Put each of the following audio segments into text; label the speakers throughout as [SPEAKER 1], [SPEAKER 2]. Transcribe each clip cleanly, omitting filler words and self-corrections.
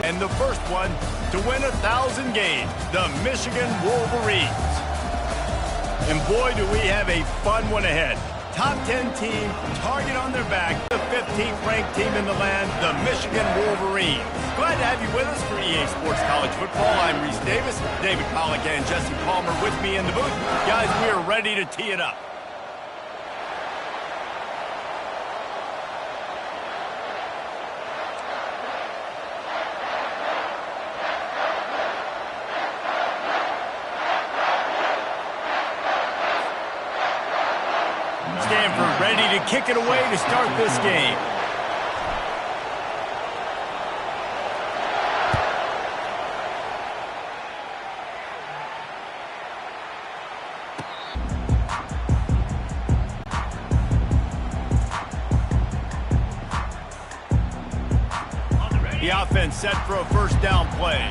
[SPEAKER 1] And the first one to win 1,000 games, the Michigan Wolverines. And boy, do we have a fun one ahead. Top 10 team, target on their back, the 15th ranked team in the land, the Michigan Wolverines. Glad to have you with us for EA Sports College Football. I'm Reese Davis, David Pollack and Jesse Palmer with me in the booth. Guys, we are ready to tee it up. Stanford ready to kick it away to start this game. The offense set for a first down play.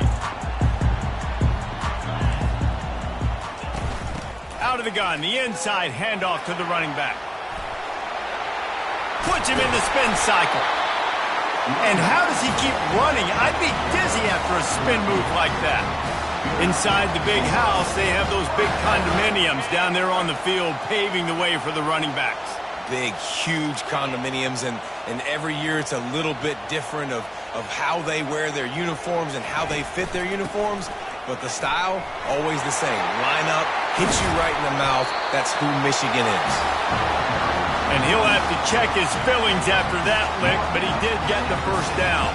[SPEAKER 1] Out of the gun, the inside handoff to the running back. Puts him in the spin cycle. And how does he keep running? I'd be dizzy after a spin move like that. Inside the big house, they have those big condominiums down there on the field paving the way for the running backs.
[SPEAKER 2] Big, huge condominiums, and every year it's a little bit different of how they wear their uniforms and how they fit their uniforms. But the style, always the same. Line up, hit you right in the mouth. That's who Michigan is.
[SPEAKER 1] And he'll have to check his feelings after that lick, but he did get the first down.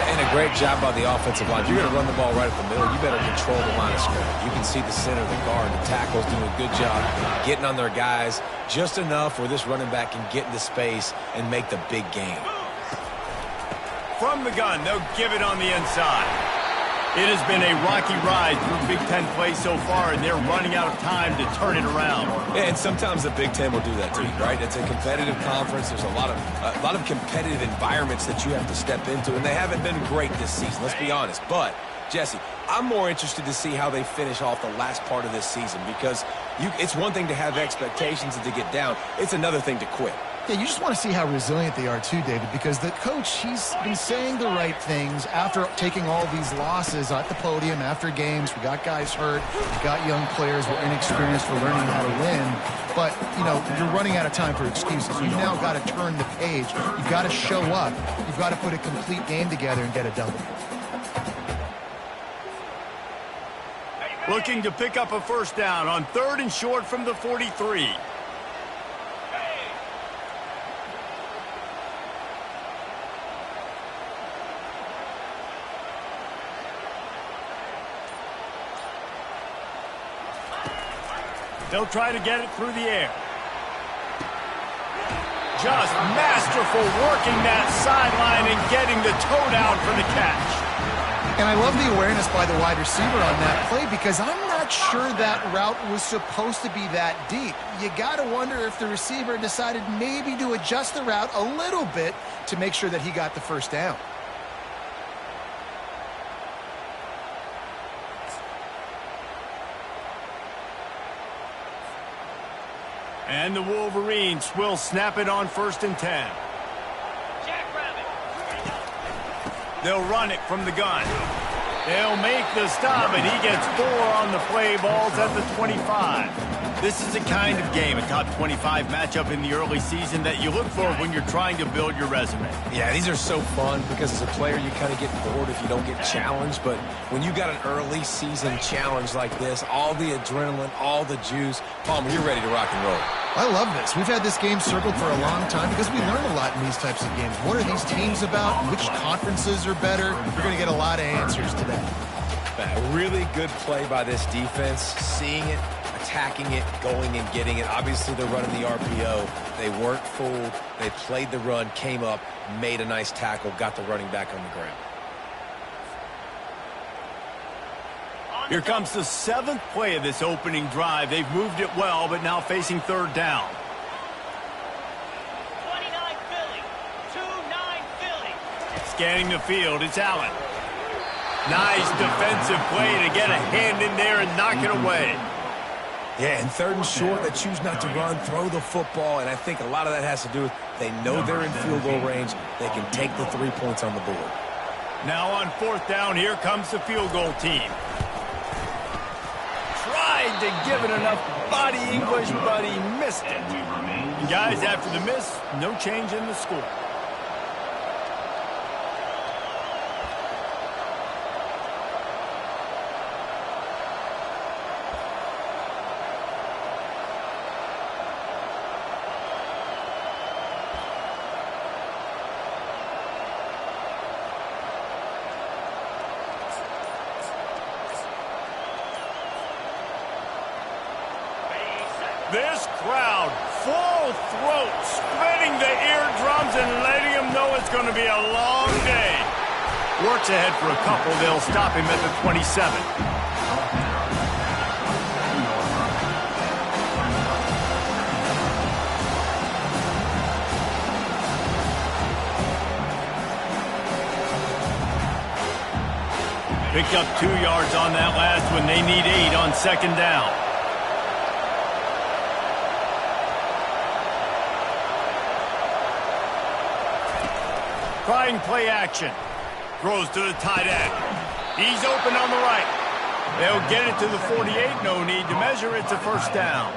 [SPEAKER 3] And a great job by the offensive line. If you're going to run the ball right up the middle, you better control the line of scrimmage. You can see the center, the guard, the tackles doing a good job getting on their guys just enough where this running back can get into space and make the big game.
[SPEAKER 1] From the gun, they'll give it on the inside. It has been a rocky ride through Big Ten play so far, and they're running out of time to turn it around.
[SPEAKER 2] Yeah, and sometimes the Big Ten will do that to you, right? It's a competitive conference. There's a lot of competitive environments that you have to step into, and they haven't been great this season, let's be honest. But, Jesse, I'm more interested to see how they finish off the last part of this season, because it's one thing to have expectations and to get down. It's another thing to quit.
[SPEAKER 4] Yeah, you just want to see how resilient they are too, David, because the coach, he's been saying the right things after taking all these losses at the podium after games. We got guys hurt. We got young players. We're inexperienced. We're learning how to win. But, you know, you're running out of time for excuses. You've now got to turn the page. You've got to show up. You've got to put a complete game together and get a double.
[SPEAKER 1] Looking to pick up a first down on 3rd and short from the 43. They'll try to get it through the air. Just masterful working that sideline and getting the toe down for the catch.
[SPEAKER 4] And I love the awareness by the wide receiver on that play, because I'm not sure that route was supposed to be that deep. You got to wonder if the receiver decided maybe to adjust the route a little bit to make sure that he got the first down.
[SPEAKER 1] And the Wolverines will snap it on 1st and 10. They'll run it from the gun. They'll make the stop, and he gets 4 on the play. Balls at the 25. This is the kind of game, a top 25 matchup in the early season, that you look for when you're trying to build your resume.
[SPEAKER 3] Yeah, these are so fun because as a player you kind of get bored if you don't get challenged. But when you got an early season challenge like this, all the adrenaline, all the juice, Palmer, you're ready to rock and roll.
[SPEAKER 4] I love this. We've had this game circled for a long time because we learn a lot in these types of games. What are these teams about? Which conferences are better? You're going to get a lot of answers today.
[SPEAKER 3] A really good play by this defense, seeing it, attacking it, going and getting it. Obviously, they're running the RPO. They weren't fooled. They played the run, came up, made a nice tackle, got the running back on the ground.
[SPEAKER 1] Here comes the 7th play of this opening drive. They've moved it well, but now facing 3rd down.
[SPEAKER 5] 29 Philly. 2-9 Philly.
[SPEAKER 1] Scanning the field, it's Allen. Nice defensive play to get a hand in there and knock it away.
[SPEAKER 2] Yeah, and 3rd and short, they choose not to run, throw the football, and I think a lot of that has to do with they know they're in field goal range. They can take the 3 points on the board.
[SPEAKER 1] Now on 4th down, here comes the field goal team. Tried to give it enough body English, but he missed it. And guys, after the miss, no change in the score. This crowd, full throat, splitting the eardrums and letting him know it's going to be a long day. Works ahead for a couple. They'll stop him at the 27. Picked up 2 yards on that last one. They need 8 on 2nd down. Trying play action. Throws to the tight end. He's open on the right. They'll get it to the 48. No need to measure. It's a 1st down.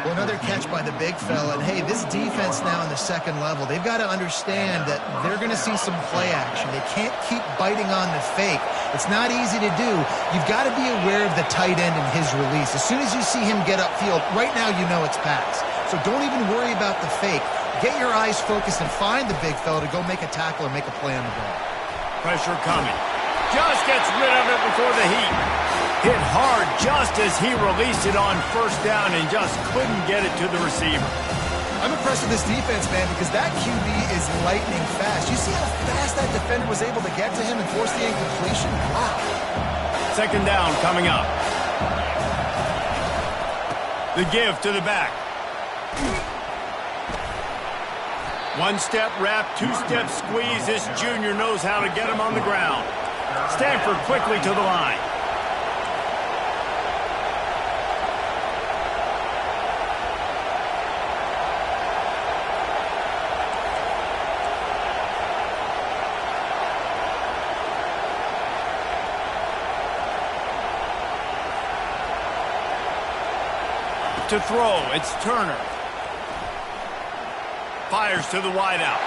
[SPEAKER 4] Well, another catch by the big fella. And, hey, this defense now in the 2nd level, they've got to understand that they're going to see some play action. They can't keep biting on the fake. It's not easy to do. You've got to be aware of the tight end and his release. As soon as you see him get upfield, right now you know it's pass. So don't even worry about the fake. Get your eyes focused and find the big fella to go make a tackle or make a play on the ball.
[SPEAKER 1] Pressure coming. Just gets rid of it before the heat. Hit hard just as he released it on 1st down and just couldn't get it to the receiver.
[SPEAKER 4] I'm impressed with this defense, man, because that QB is lightning fast. You see how fast that defender was able to get to him and force the incompletion? Wow.
[SPEAKER 1] 2nd down coming up. The give to the back. 1-step wrap, 2-step squeeze. This junior knows how to get him on the ground. Stanford quickly to the line. To throw, it's Turner. Fires to the wideout.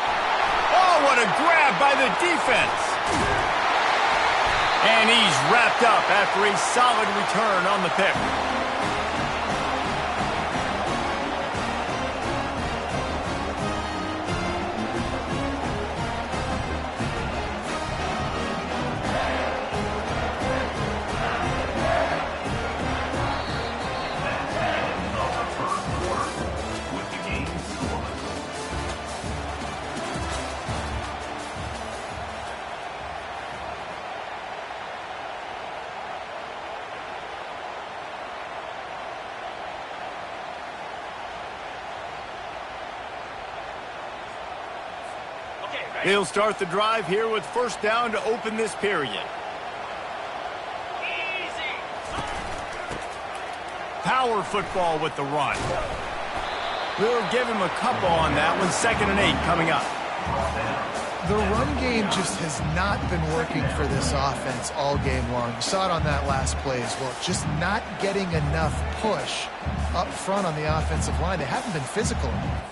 [SPEAKER 1] Oh, what a grab by the defense. And he's wrapped up after a solid return on the pick. They'll start the drive here with 1st down to open this period.
[SPEAKER 5] Easy.
[SPEAKER 1] Power football with the run. We'll give him a couple on that one. 2nd and 8 coming up.
[SPEAKER 4] The run game just has not been working for this offense all game long. You saw it on that last play as well. Just not getting enough push up front on the offensive line. They haven't been physical enough.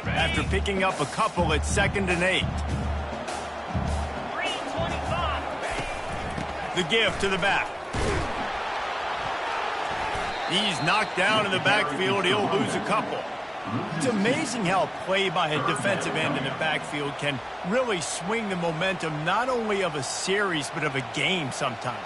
[SPEAKER 1] After picking up a couple at 2nd and 8.
[SPEAKER 5] 325.
[SPEAKER 1] The give to the back. He's knocked down in the backfield. He'll lose a couple. It's amazing how play by a defensive end in the backfield can really swing the momentum not only of a series but of a game sometimes.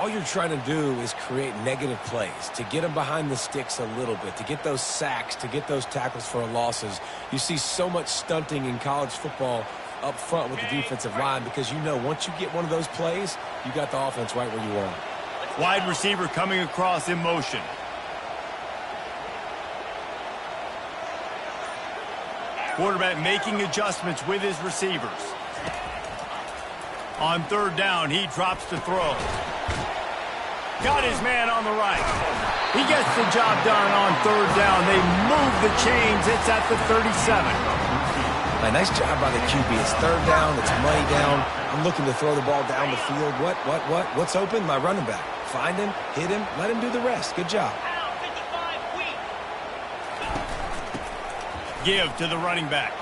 [SPEAKER 3] all you're trying to do is create negative plays, to get them behind the sticks a little bit, to get those sacks, to get those tackles for losses. You see so much stunting in college football up front with the defensive line because you know once you get one of those plays, you got the offense right where you want it.
[SPEAKER 1] Wide receiver coming across in motion. Quarterback making adjustments with his receivers. On third down, he drops to throw. Got his man on the right. He gets the job done on third down. They move the chains. It's at the 37.
[SPEAKER 3] A nice job by the QB. It's third down. It's money down. I'm looking to throw the ball down the field. What's open? My running back. Find him, hit him, let him do the rest. Good job.
[SPEAKER 1] Give to the running back.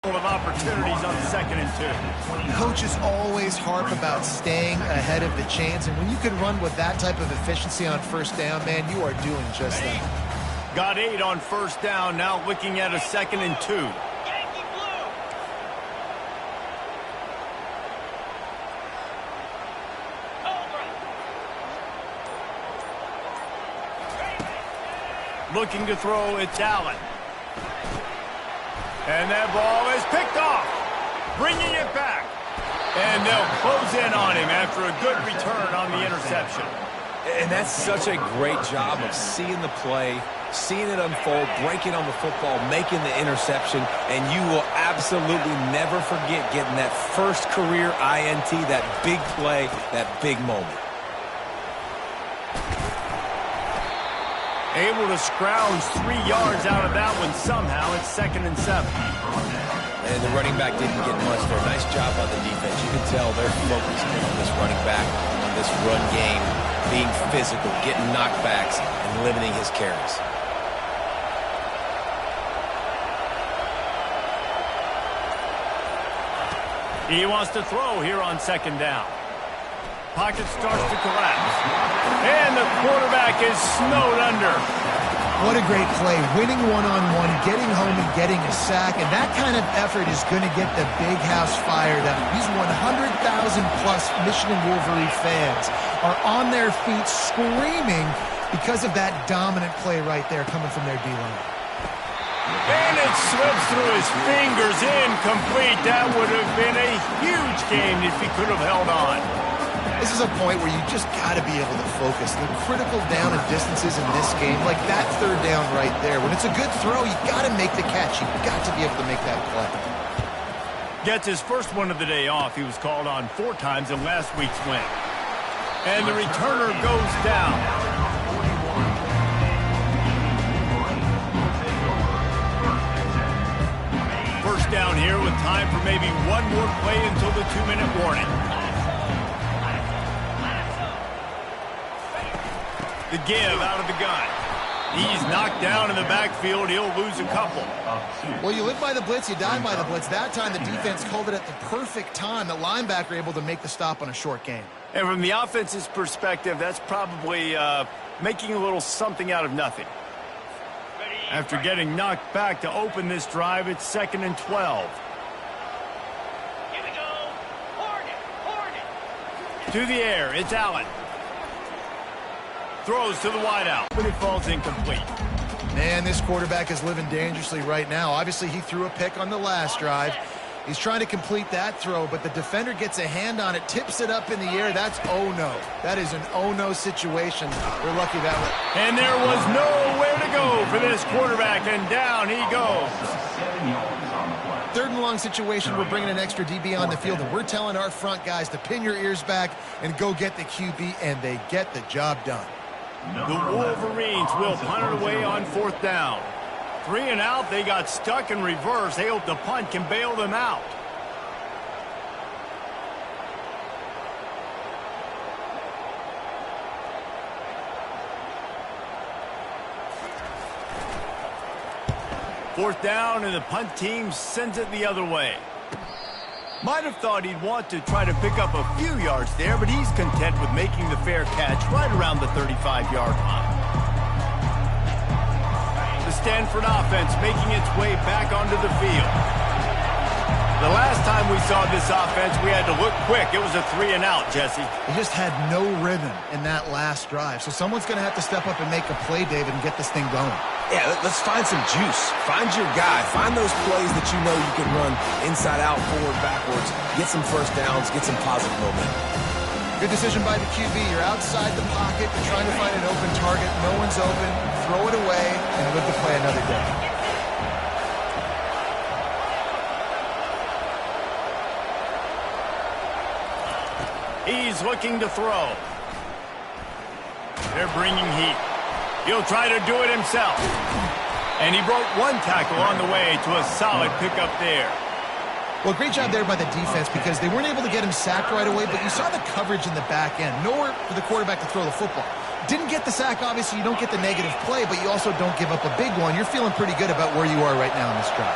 [SPEAKER 1] Of opportunities on 2nd and 2.
[SPEAKER 4] Coaches always harp about staying ahead of the chance, and when you can run with that type of efficiency on first down, man, you are doing just that.
[SPEAKER 1] Got 8 on first down, now looking at a 2nd and 2. Looking to throw, it's Allen. And that ball is picked off, bringing it back. And they'll close in on him after a good return on the interception.
[SPEAKER 3] And that's such a great job of seeing the play, seeing it unfold, breaking on the football, making the interception, and you will absolutely never forget getting that first career INT, that big play, that big moment.
[SPEAKER 1] Able to scrounge 3 yards out of that one somehow. It's 2nd and 7.
[SPEAKER 3] And the running back didn't get much there. Nice job by the defense. You can tell they're focused in on this running back, on this run game, being physical, getting knockbacks, and limiting his carries.
[SPEAKER 1] He wants to throw here on 2nd down. Pocket starts to collapse. And the quarterback is snowed under.
[SPEAKER 4] What a great play. Winning one-on-one, getting home and getting a sack. And that kind of effort is going to get the big house fired up. These 100,000-plus Michigan Wolverine fans are on their feet screaming because of that dominant play right there coming from their D-line.
[SPEAKER 1] And it slips through his fingers, incomplete. That would have been a huge game if he could have held on.
[SPEAKER 4] This is a point where you just got to be able to focus. The critical down and distances in this game, like that third down right there. When it's a good throw, you got to make the catch. You've got to be able to make that play.
[SPEAKER 1] Gets his first one of the day off. He was called on 4 times in last week's win. And the returner goes down. First down here with time for maybe one more play until the 2-minute warning. The give out of the gun. He's knocked down in the backfield. He'll lose a couple.
[SPEAKER 4] Well, you live by the blitz, you die by the blitz. That time the defense called it at the perfect time. The linebacker able to make the stop on a short gain.
[SPEAKER 1] And from the offense's perspective, that's probably making a little something out of nothing. After getting knocked back to open this drive, it's 2nd and 12.
[SPEAKER 5] Here we go. Hornet.
[SPEAKER 1] To the air, it's Allen. Throws to the wideout, but it falls incomplete.
[SPEAKER 4] Man, this quarterback is living dangerously right now. Obviously, he threw a pick on the last drive. He's trying to complete that throw, but the defender gets a hand on it, tips it up in the air. That's oh-no. That is an oh-no situation. We're lucky that way.
[SPEAKER 1] And there was nowhere to go for this quarterback, and down he goes.
[SPEAKER 4] 3rd and long situation, we're bringing an extra DB on the field, and we're telling our front guys to pin your ears back and go get the QB, and they get the job done.
[SPEAKER 1] The Wolverines will punt it away on 4th down. 3 and out, they got stuck in reverse. They hope the punt can bail them out. Fourth down, and the punt team sends it the other way. Might have thought he'd want to try to pick up a few yards there, but he's content with making the fair catch right around the 35-yard line. The Stanford offense making its way back onto the field. The last time we saw this offense, we had to look quick. It was a 3-and-out, Jesse.
[SPEAKER 4] They just had no rhythm in that last drive. So someone's going to have to step up and make a play, David, and get this thing going.
[SPEAKER 2] Yeah, let's find some juice. Find your guy. Find those plays that you know you can run inside out, forward, backwards. Get some first downs. Get some positive momentum.
[SPEAKER 4] Good decision by the QB. You're outside the pocket. You're trying to find an open target. No one's open. Throw it away and live to play another day.
[SPEAKER 1] He's looking to throw. They're bringing heat. He'll try to do it himself. And he broke one tackle on the way to a solid pickup there.
[SPEAKER 4] Well, great job there by the defense because they weren't able to get him sacked right away, but you saw the coverage in the back end. Nowhere for the quarterback to throw the football. Didn't get the sack, obviously. You don't get the negative play, but you also don't give up a big one. You're feeling pretty good about where you are right now in this drive.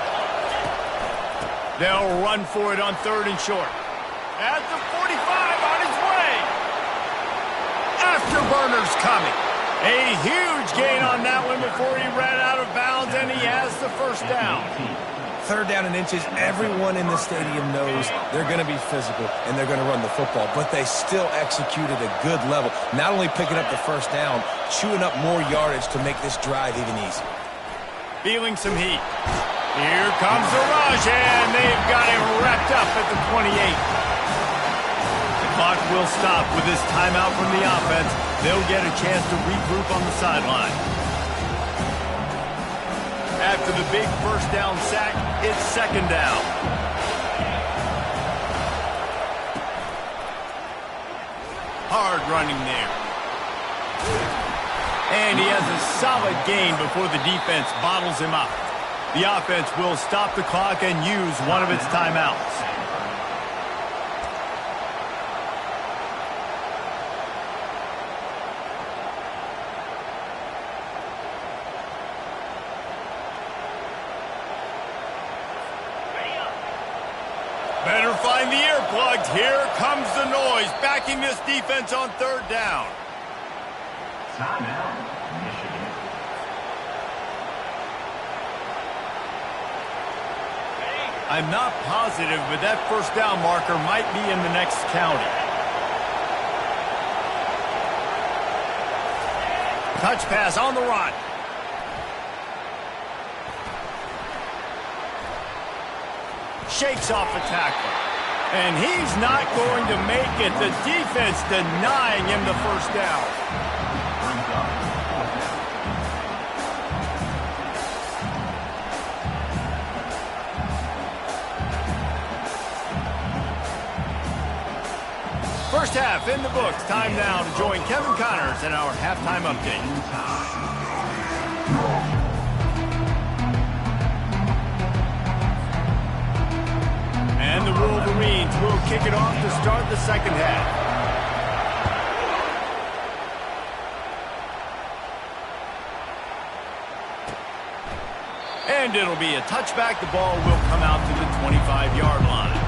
[SPEAKER 1] They'll run for it on 3rd and short. At the 45, on his way. Afterburner's coming. A huge gain on that one before he ran out of bounds, and he has the first down.
[SPEAKER 2] 3rd down and inches. Everyone in the stadium knows they're going to be physical and they're going to run the football, but they still executed a good level. Not only picking up the first down, chewing up more yardage to make this drive even easier.
[SPEAKER 1] Feeling some heat. Here comes the rush, and they've got him wrapped up at the 28. The clock will stop with this timeout from the offense. They'll get a chance to regroup on the sideline. After the big first down sack, it's 2nd down. Hard running there. And he has a solid gain before the defense bottles him up. The offense will stop the clock and use one of its timeouts. Better find the earplugs. Here comes the noise, backing this defense on 3rd down.
[SPEAKER 5] Timeout, Michigan.
[SPEAKER 1] I'm not positive, but that first down marker might be in the next county. Touch pass on the run. Shakes off a tackle. And he's not going to make it. The defense denying him the first down. First half in the books. Time now to join Kevin Connors in our halftime update. And the Wolverines will kick it off to start the second half. And it'll be a touchback. The ball will come out to the 25-yard line.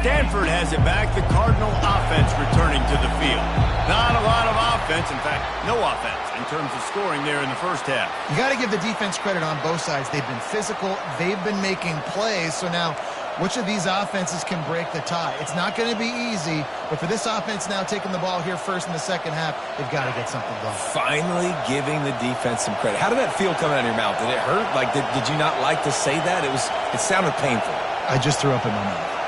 [SPEAKER 1] Stanford has it back. The Cardinal offense returning to the field. Not a lot of offense. In fact, no offense in terms of scoring there in the first half.
[SPEAKER 4] You got to give the defense credit on both sides. They've been physical. They've been making plays. So now, which of these offenses can break the tie? It's not going to be easy, but for this offense now taking the ball here first in the second half, they've got to get something going.
[SPEAKER 2] Finally giving the defense some credit. How did that feel coming out of your mouth? Did it hurt? Like, did you not like to say that? It sounded painful.
[SPEAKER 4] I just threw up in my mouth.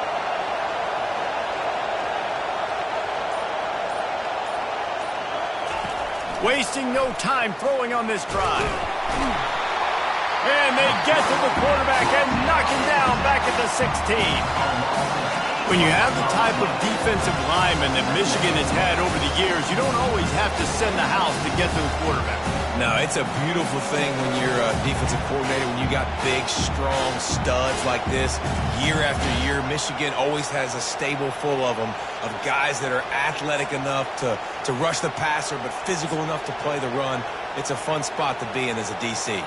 [SPEAKER 1] Wasting no time throwing on this drive. And they get to the quarterback and knock him down back at the 16. When you have the type of defensive lineman that Michigan has had over the years, you don't always have to send the house to get to the quarterback.
[SPEAKER 2] No, it's a beautiful thing when you're a defensive coordinator, when you got big, strong studs like this. Year after year, Michigan always has a stable full of them, of guys that are athletic enough to rush the passer, but physical enough to play the run. It's a fun spot to be in as a DC.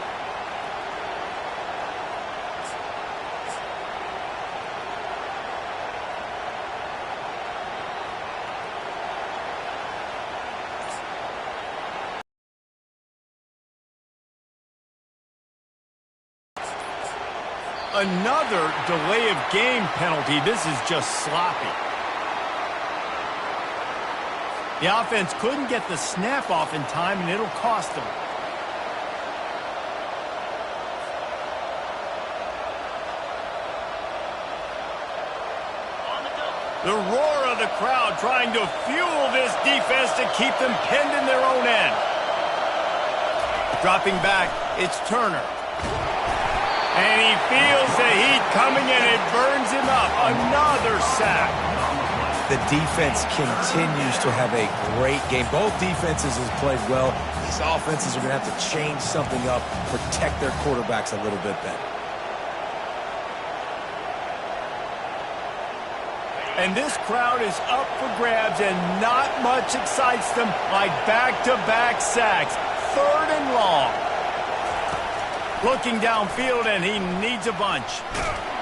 [SPEAKER 1] Another delay of game penalty. This is just sloppy. The offense couldn't get the snap off in time, and it'll cost them. The roar of the crowd trying to fuel this defense to keep them pinned in their own end. Dropping back, it's Turner. And he feels the heat coming and it burns him up. Another sack.
[SPEAKER 2] The defense continues to have a great game. Both defenses have played well. These offenses are going to have to change something up, protect their quarterbacks a little bit better.
[SPEAKER 1] And this crowd is up for grabs, and not much excites them like back-to-back sacks. 3rd and long. Looking downfield, and he needs a bunch.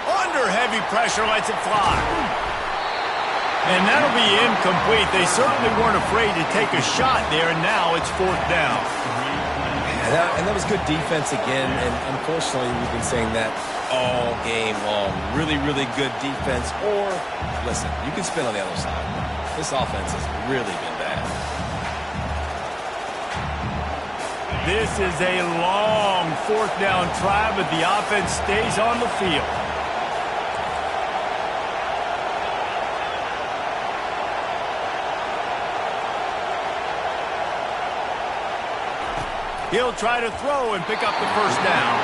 [SPEAKER 1] Under heavy pressure, lets it fly. And that'll be incomplete. They certainly weren't afraid to take a shot there, and now it's 4th down.
[SPEAKER 2] And that was good defense again, and unfortunately, we've been saying that all game long. Really, really good defense. Or, listen, you can spin on the other side. This offense has really been bad.
[SPEAKER 1] This is a long 4th down try, but the offense stays on the field. He'll try to throw and pick up the 1st down.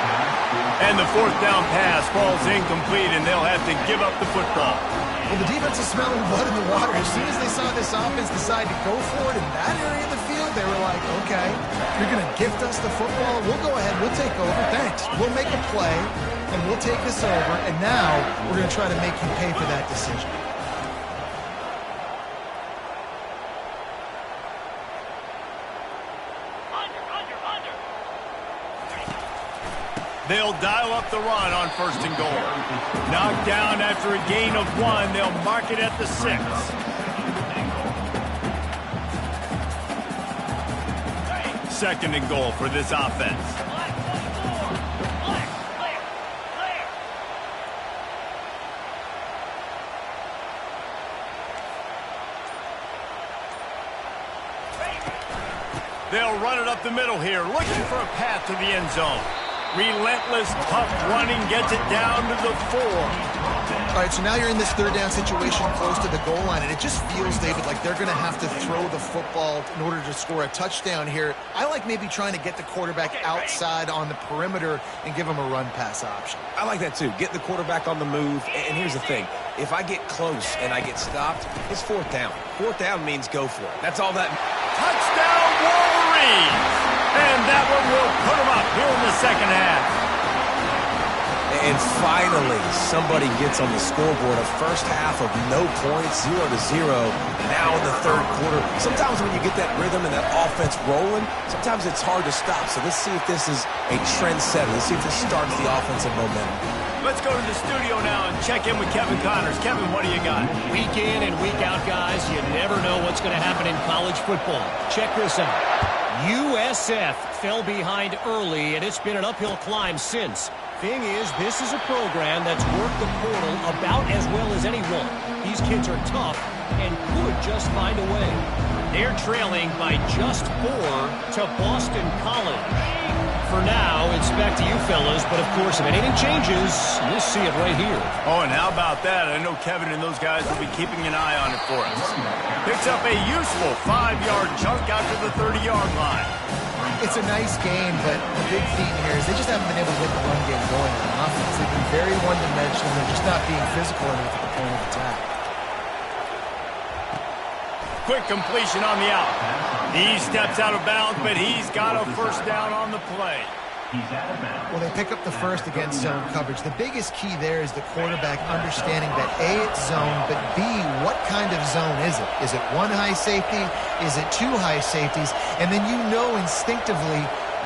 [SPEAKER 1] And the 4th down pass falls incomplete, and they'll have to give up the football.
[SPEAKER 4] Well, the defense is smelling blood in the water. As soon as they saw this offense decide to go for it in that area of the field, they were like, okay, you're going to gift us the football. We'll go ahead. We'll take over. Thanks. We'll make a play, and we'll take this over. And now we're going to try to make you pay for that decision.
[SPEAKER 1] They'll dial up the run on 1st and goal. Knocked down after a gain of 1. They'll mark it at the 6. Second and goal for this offense. They'll run it up the middle here, looking for a path to the end zone. Relentless, tough running gets it down to the 4.
[SPEAKER 4] All right, so now you're in this 3rd down situation close to the goal line, and it just feels, David, like they're going to have to throw the football in order to score a touchdown here. I like maybe trying to get the quarterback outside on the perimeter and give him a run-pass option.
[SPEAKER 2] I like that, too. Get the quarterback on the move. And here's the thing. If I get close and I get stopped, it's 4th down. 4th down means go for it. That's all that...
[SPEAKER 1] Touchdown, Wolverines! And that one will put them up here in the 2nd half.
[SPEAKER 2] And finally, somebody gets on the scoreboard. A first half of no points, 0-0. Now in the 3rd quarter. Sometimes when you get that rhythm and that offense rolling, sometimes it's hard to stop. So let's see if this is a trend setter. Let's see if this starts the offensive momentum.
[SPEAKER 1] Let's go to the studio now and check in with Kevin Connors. Kevin, what do you got?
[SPEAKER 6] Week in and week out, guys, you never know what's going to happen in college football. Check this out. USF fell behind early, and it's been an uphill climb since. Thing is, this is a program that's worked the portal about as well as anyone. These kids are tough and could just find a way. They're trailing by just 4 to Boston College. For now, it's back to you fellas, but of course, if anything changes, you'll see it right here.
[SPEAKER 1] Oh, and how about that? I know Kevin and those guys will be keeping an eye on it for us. Picks up a useful 5-yard chunk out to the 30-yard line.
[SPEAKER 4] It's a nice game, but the big theme here is they just haven't been able to get the run game going on offense. They've been very one-dimensional. They're just not being physical enough at the point of attack.
[SPEAKER 1] quick completion on the out. He steps out of bounds, but he's got a first down on the play.
[SPEAKER 4] Well, they pick up the first against zone coverage. The biggest key there is the quarterback understanding that A, it's zone, but B, what kind of zone is it? Is it one high safety? Is it two high safeties? And then you know instinctively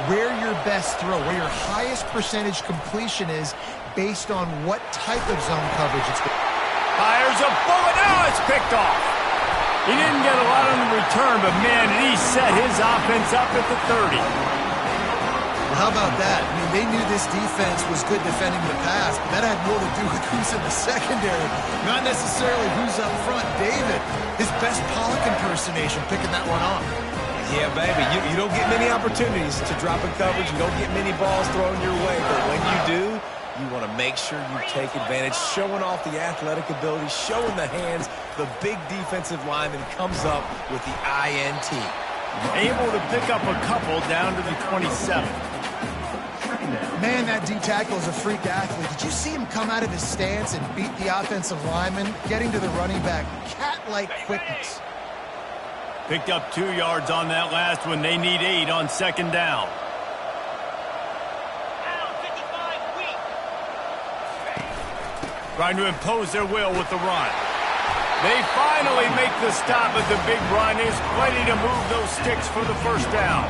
[SPEAKER 4] where your best throw, where your highest percentage completion is based on what type of zone coverage it's going.
[SPEAKER 1] Fires a bullet. Now it's picked off. He didn't get a lot on the return, but man, did he set his offense up at the 30.
[SPEAKER 4] Well, how about that? I mean, they knew this defense was good defending the pass, but that had more to do with who's in the secondary, not necessarily who's up front. David, his best Pollock impersonation, picking that one off.
[SPEAKER 2] Yeah, baby, you don't get many opportunities to drop in coverage. You don't get many balls thrown your way, but when you do, you want to make sure you take advantage, showing off the athletic ability, showing the hands. The big defensive lineman comes up with the INT.
[SPEAKER 1] Able to pick up a couple down to the 27.
[SPEAKER 4] Man, that D tackle is a freak athlete. Did you see him come out of his stance and beat the offensive lineman, getting to the running back? Cat-like quickness.
[SPEAKER 1] Picked up 2 yards on that last one. They need 8 on second down. Trying to impose their will with the run. They finally make the stop, but the big run is plenty to move those sticks for the first down.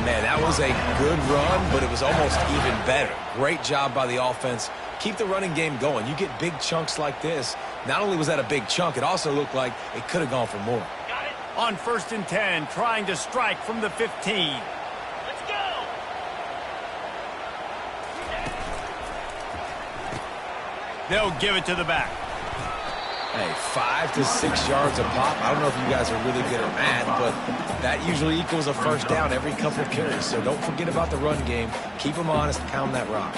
[SPEAKER 2] Man, that was a good run, but it was almost even better. Great job by the offense. Keep the running game going. You get big chunks like this. Not only was that a big chunk, it also looked like it could have gone for more.
[SPEAKER 5] Got it.
[SPEAKER 1] On 1st and 10, trying to strike from the 15.
[SPEAKER 5] Let's go.
[SPEAKER 1] They'll give it to the back.
[SPEAKER 2] Hey, 5 to 6 yards a pop. I don't know if you guys are really good at math, but that usually equals a first down every couple of carries. So don't forget about the run game. Keep them honest. Pound that rock.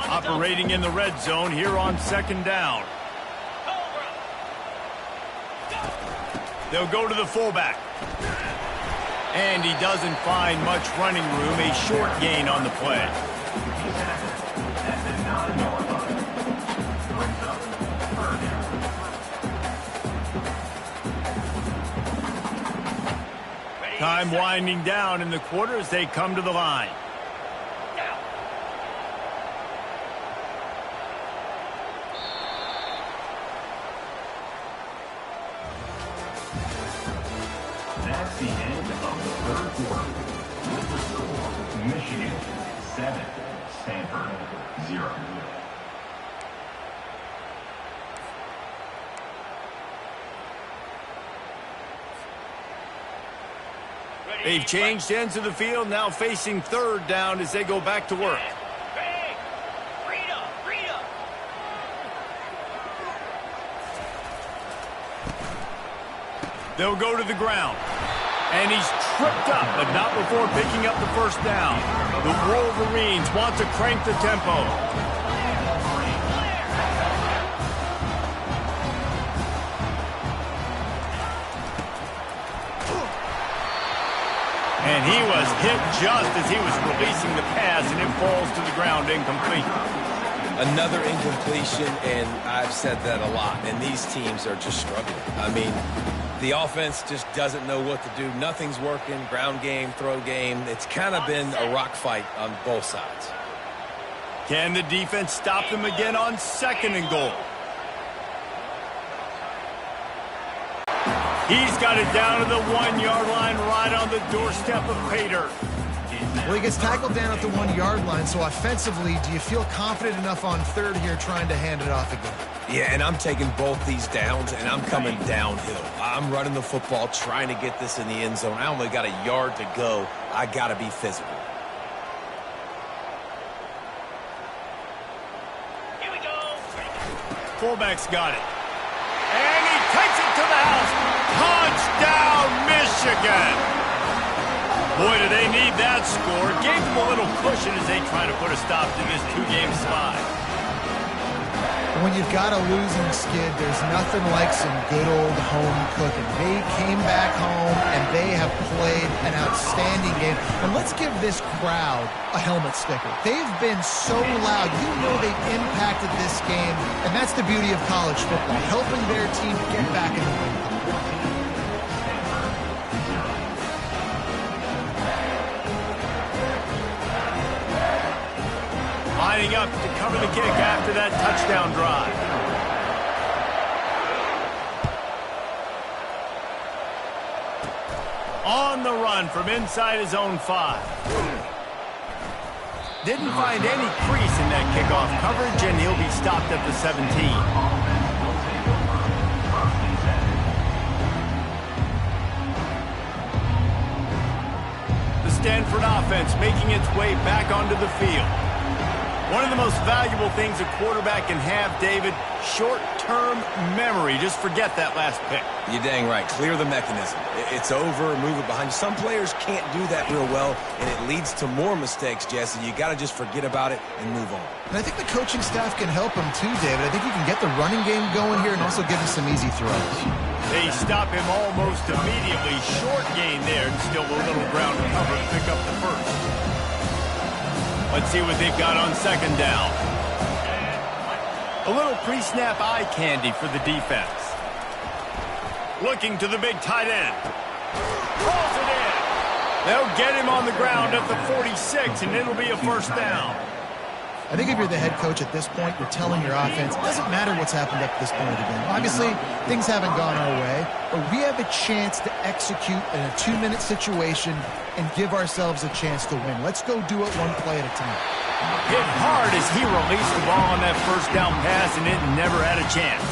[SPEAKER 1] Operating in the red zone here on second down. They'll go to the fullback. And he doesn't find much running room. A short gain on the play. Time winding down in the quarter as they come to the line.
[SPEAKER 7] That's the end of the third quarter. With the score, Michigan 7, Stanford 0.
[SPEAKER 1] They've changed ends of the field, now facing third down as they go back to work. They'll go to the ground. And he's tripped up, but not before picking up the first down. The Wolverines want to crank the tempo. And he was hit just as he was releasing the pass, and it falls to the ground incomplete.
[SPEAKER 2] Another incompletion, and I've said that a lot, and these teams are just struggling. I mean, the offense just doesn't know what to do. Nothing's working. Ground game, throw game. It's kind of been a rock fight on both sides.
[SPEAKER 1] Can the defense stop them again on second and goal? He's got it down to the 1-yard line right on the doorstep of pay dirt.
[SPEAKER 4] Well, he gets tackled down at the 1-yard line, so offensively, do you feel confident enough on third here trying to hand it off again?
[SPEAKER 2] Yeah, and I'm taking both these downs, and I'm coming downhill. I'm running the football, trying to get this in the end zone. I only got a yard to go. I got to be physical.
[SPEAKER 5] Here we go.
[SPEAKER 1] Fullback's got it. And he takes it to the house. Touchdown, Michigan. Boy, do they need that score. Gave them a little cushion as they try to put a stop to this 2-game slide.
[SPEAKER 4] When you've got a losing skid, there's nothing like some good old home cooking. They came back home, and they have played an outstanding game. And let's give this crowd a helmet sticker. They've been so loud. You know they've impacted this game, and that's the beauty of college football, helping their team get back in the win column.
[SPEAKER 1] left to cover the kick after that touchdown drive. On the run from inside his own 5. Didn't find any crease in that kickoff coverage, and he'll be stopped at the 17. Stanford offense making its way back onto the field. One of the most valuable things a quarterback can have, David, short-term memory. Just forget that last pick.
[SPEAKER 2] You're dang right. Clear the mechanism. It's over, move it behind you. Some players can't do that real well, and it leads to more mistakes, Jesse. You got to just forget about it and move on.
[SPEAKER 4] And I think the coaching staff can help him too, David. I think you can get the running game going here and also give him some easy throws.
[SPEAKER 1] They stop him almost immediately. Short gain there, and still a little ground to cover to pick up the first. Let's see what they've got on second down. A little pre-snap eye candy for the defense. Looking to the big tight end. Rolls it in. They'll get him on the ground at the 46, and it'll be a first down.
[SPEAKER 4] I think if you're the head coach at this point, you're telling your offense, it doesn't matter what's happened up to this point of the game. Obviously, things haven't gone our way, but we have a chance to execute in a 2-minute situation and give ourselves a chance to win. Let's go do it one play at a time.
[SPEAKER 1] Hit hard as he released the ball on that first down pass, and it never had a chance.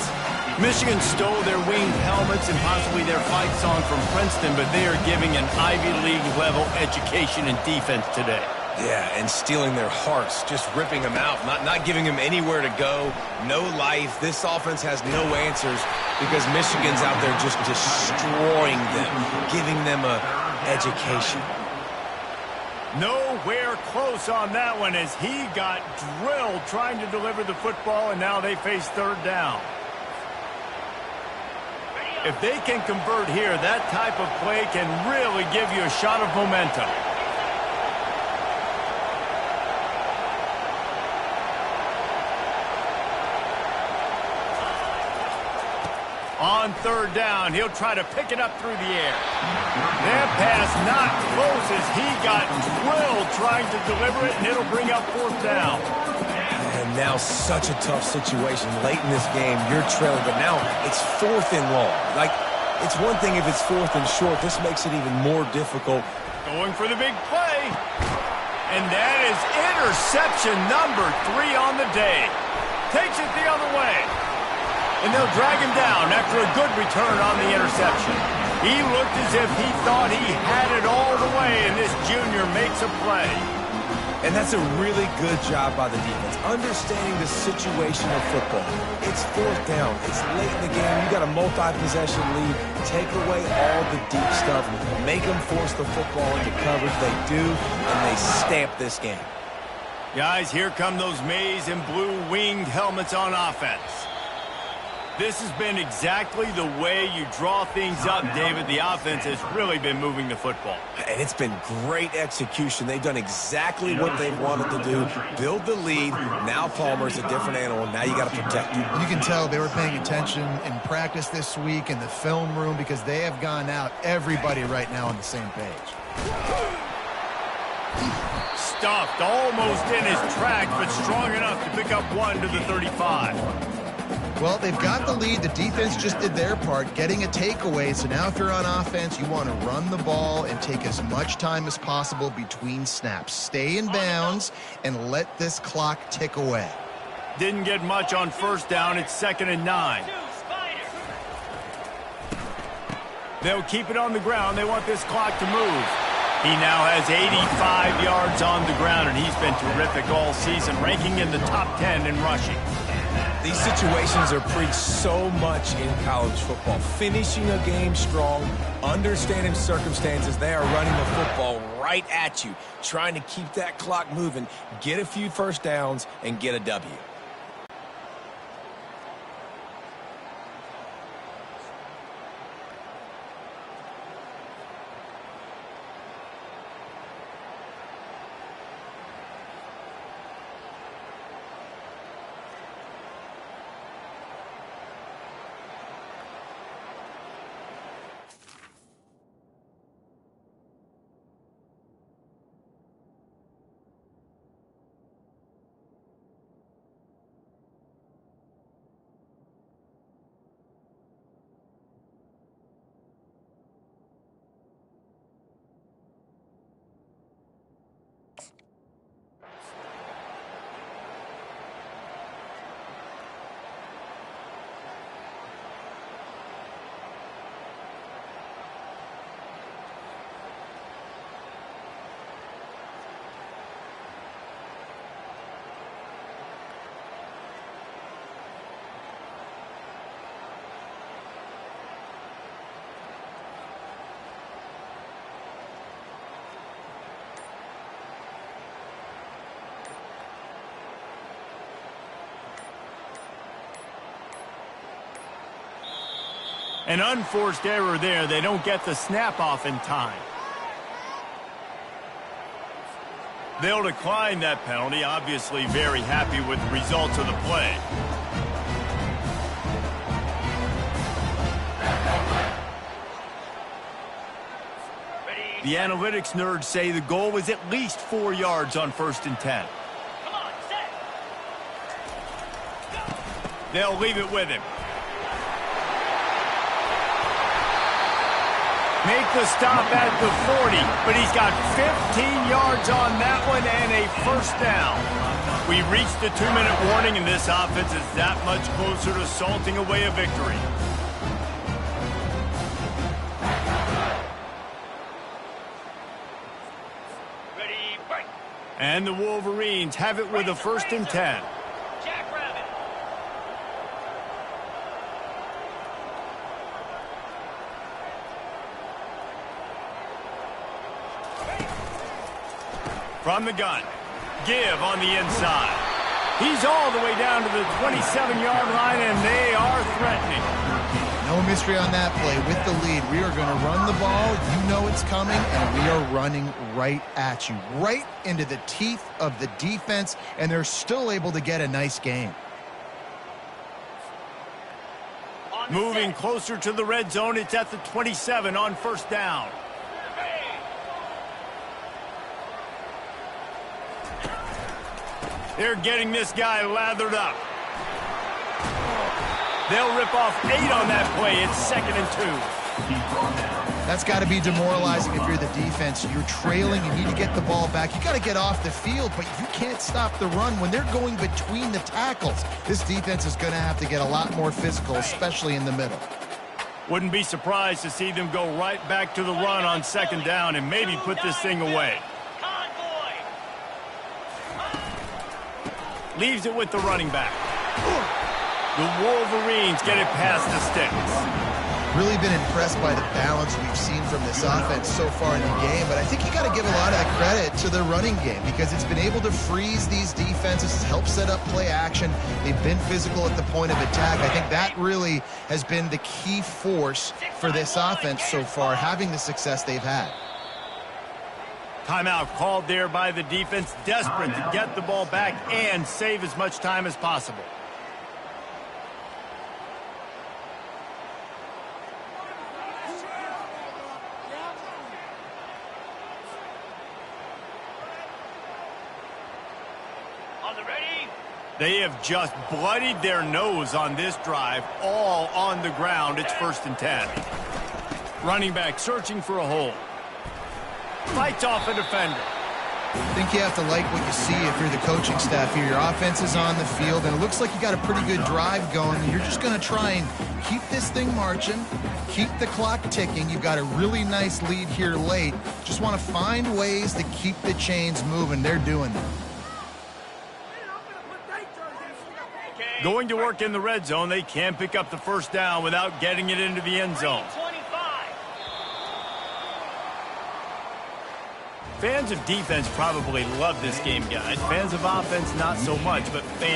[SPEAKER 1] Michigan stole their winged helmets and possibly their fight song from Princeton, but they are giving an Ivy League level education in defense today.
[SPEAKER 2] Yeah, and stealing their hearts, just ripping them out, not giving them anywhere to go, no life. This offense has no answers because Michigan's out there just destroying them, giving them a education.
[SPEAKER 1] Nowhere close on that one as he got drilled trying to deliver the football, and now they face third down. If they can convert here, that type of play can really give you a shot of momentum. On third down, he'll try to pick it up through the air. That pass not close as he got drilled trying to deliver it, and it'll bring up fourth down.
[SPEAKER 2] And now such a tough situation. Late in this game, you're trailing, but now it's fourth and long. Like, it's one thing if it's fourth and short. This makes it even more difficult.
[SPEAKER 1] Going for the big play. And that is interception number 3 on the day. Takes it the other way. And they'll drag him down after a good return on the interception. He looked as if he thought he had it all the way, and this junior makes a play.
[SPEAKER 2] And that's a really good job by the defense, understanding the situation of football. It's fourth down. It's late in the game. You got a multi-possession lead. Take away all the deep stuff. Make them force the football into coverage. They do, and they stamp this game.
[SPEAKER 1] Guys, here come those maize and blue winged helmets on offense. This has been exactly the way you draw things up, David. The offense has really been moving the football.
[SPEAKER 2] And it's been great execution. They've done exactly what they've wanted to do. Build the lead. Now Palmer's a different animal. Now you got to protect him.
[SPEAKER 4] You can tell they were paying attention in practice this week in the film room because they have gone out, everybody right now on the same page.
[SPEAKER 1] Stuffed almost in his track, but strong enough to pick up 1 to the 35.
[SPEAKER 4] Well, they've got the lead. The defense just did their part, getting a takeaway. So now if you're on offense, you want to run the ball and take as much time as possible between snaps. Stay in bounds and let this clock tick away.
[SPEAKER 1] Didn't get much on first down. It's 2nd and 9. They'll keep it on the ground. They want this clock to move. He now has 85 yards on the ground, and he's been terrific all season, ranking in the top 10 in rushing.
[SPEAKER 2] These situations are preached so much in college football. Finishing a game strong, understanding circumstances. They are running the football right at you, trying to keep that clock moving, get a few first downs, and get a W.
[SPEAKER 1] An unforced error there. They don't get the snap off in time. They'll decline that penalty. Obviously very happy with the results of the play. The analytics nerds say the goal was at least 4 yards on 1st and 10.
[SPEAKER 5] Come on, set.
[SPEAKER 1] They'll leave it with him. Make the stop at the 40, but he's got 15 yards on that one and a 1st down. We reached the 2-minute warning, and this offense is that much closer to salting away a victory.
[SPEAKER 5] Ready, break.
[SPEAKER 1] And the Wolverines have it with a 1st and 10.
[SPEAKER 5] Jackrabbit.
[SPEAKER 1] From the gun. Give on the inside. He's all the way down to the 27-yard line, and they are threatening.
[SPEAKER 4] No mystery on that play. With the lead, we are going to run the ball. You know it's coming, and we are running right at you, right into the teeth of the defense, and they're still able to get a nice game.
[SPEAKER 1] Moving closer to the red zone, it's at the 27 on 1st down. They're getting this guy lathered up. They'll rip off 8 on that play. It's 2nd and 2.
[SPEAKER 4] That's got to be demoralizing if you're the defense. You're trailing, you need to get the ball back. You got to get off the field, but you can't stop the run when they're going between the tackles. This defense is going to have to get a lot more physical, especially in the middle.
[SPEAKER 1] Wouldn't be surprised to see them go right back to the run on 2nd down and maybe put this thing away. Leaves it with the running back. The Wolverines get it past the sticks.
[SPEAKER 4] Really been impressed by the balance we've seen from this offense so far in the game, but I think you got to give a lot of the credit to the running game because it's been able to freeze these defenses, help set up play action. They've been physical at the point of attack. I think that really has been the key force for this offense so far, having the success they've had.
[SPEAKER 1] Timeout called there by the defense, desperate to get the ball back and save as much time as possible.
[SPEAKER 5] On the ready.
[SPEAKER 1] They have just bloodied their nose on this drive, all on the ground. It's 1st and 10. Running back searching for a hole. Fights off a defender.
[SPEAKER 4] I think you have to like what you see if you're the coaching staff here. Your offense is on the field, and it looks like you got a pretty good drive going. And you're just going to try and keep this thing marching, keep the clock ticking. You've got a really nice lead here late. Just want to find ways to keep the chains moving. They're doing that.
[SPEAKER 1] Going to work in the red zone. They can't pick up the 1st down without getting it into the end zone. Fans of defense probably love this game, guys. Fans of offense, not so much, but fans